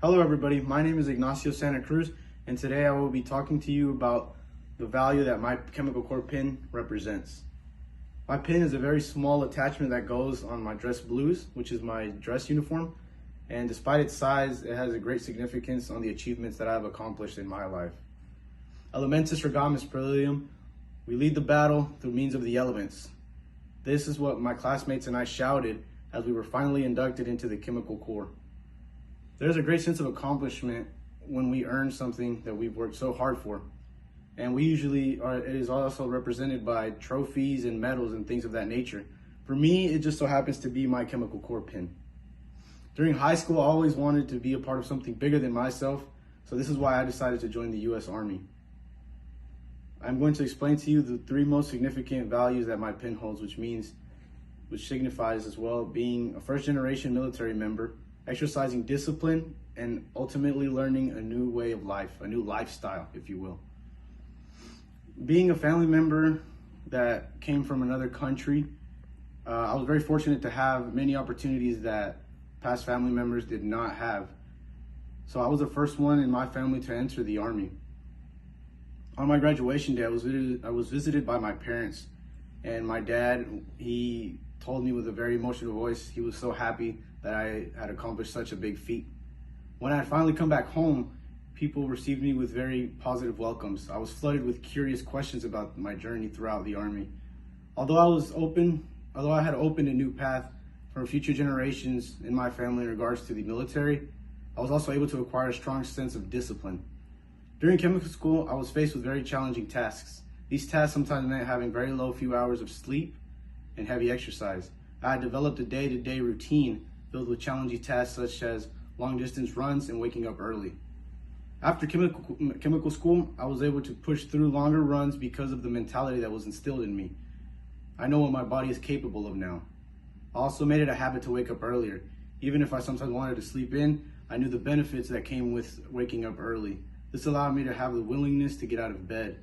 Hello everybody, my name is Ignacio Santa Cruz, and today I will be talking to you about the value that my Chemical Corps pin represents. My pin is a very small attachment that goes on my dress blues, which is my dress uniform, and despite its size, it has a great significance on the achievements that I have accomplished in my life. Elementis regamus prelium, we lead the battle through means of the elements. This is what my classmates and I shouted as we were finally inducted into the Chemical Corps. There's a great sense of accomplishment when we earn something that we've worked so hard for. And we usually it is also represented by trophies and medals and things of that nature. For me, it just so happens to be my Chemical Corps pin. During high school, I always wanted to be a part of something bigger than myself, so this is why I decided to join the U.S. Army. I'm going to explain to you the three most significant values that my pin holds, which signifies as well being a first-generation military member, exercising discipline, and ultimately learning a new way of life, a new lifestyle, if you will. Being a family member that came from another country, I was very fortunate to have many opportunities that past family members did not have. So I was the first one in my family to enter the Army. On my graduation day, I was visited by my parents, and my dad, he told me with a very emotional voice, he was so happy that I had accomplished such a big feat. When I had finally come back home, people received me with very positive welcomes. I was flooded with curious questions about my journey throughout the Army. Although I had opened a new path for future generations in my family in regards to the military, I was also able to acquire a strong sense of discipline. During chemical school, I was faced with very challenging tasks. These tasks sometimes meant having very few hours of sleep and heavy exercise. I had developed a day-to-day routine filled with challenging tasks such as long-distance runs and waking up early. After chemical school, I was able to push through longer runs because of the mentality that was instilled in me. I know what my body is capable of now. I also made it a habit to wake up earlier. Even if I sometimes wanted to sleep in, I knew the benefits that came with waking up early. This allowed me to have the willingness to get out of bed.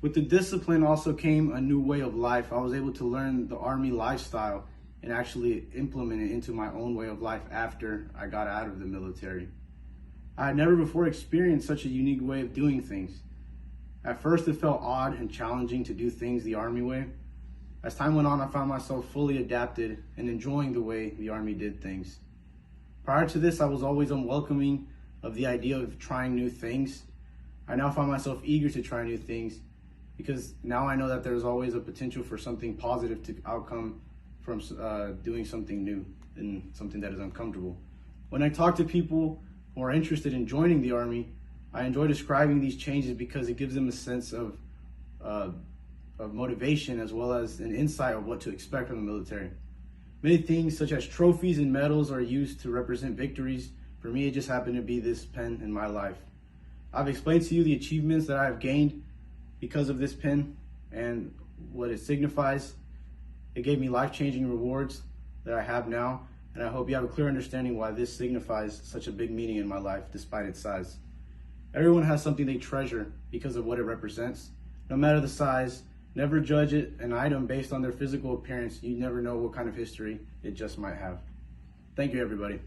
With the discipline also came a new way of life. I was able to learn the Army lifestyle and actually implement it into my own way of life after I got out of the military. I had never before experienced such a unique way of doing things. At first, it felt odd and challenging to do things the Army way. As time went on, I found myself fully adapted and enjoying the way the Army did things. Prior to this, I was always unwelcoming of the idea of trying new things. I now find myself eager to try new things because now I know that there's always a potential for something positive to outcome from doing something new and something that is uncomfortable. When I talk to people who are interested in joining the Army, I enjoy describing these changes because it gives them a sense of motivation as well as an insight of what to expect from the military. Many things such as trophies and medals are used to represent victories. For me, it just happened to be this pen in my life. I've explained to you the achievements that I have gained because of this pen and what it signifies. It gave me life-changing rewards that I have now, and I hope you have a clear understanding why this signifies such a big meaning in my life despite its size. Everyone has something they treasure because of what it represents. No matter the size, never judge an item based on their physical appearance. You never know what kind of history it just might have. Thank you, everybody.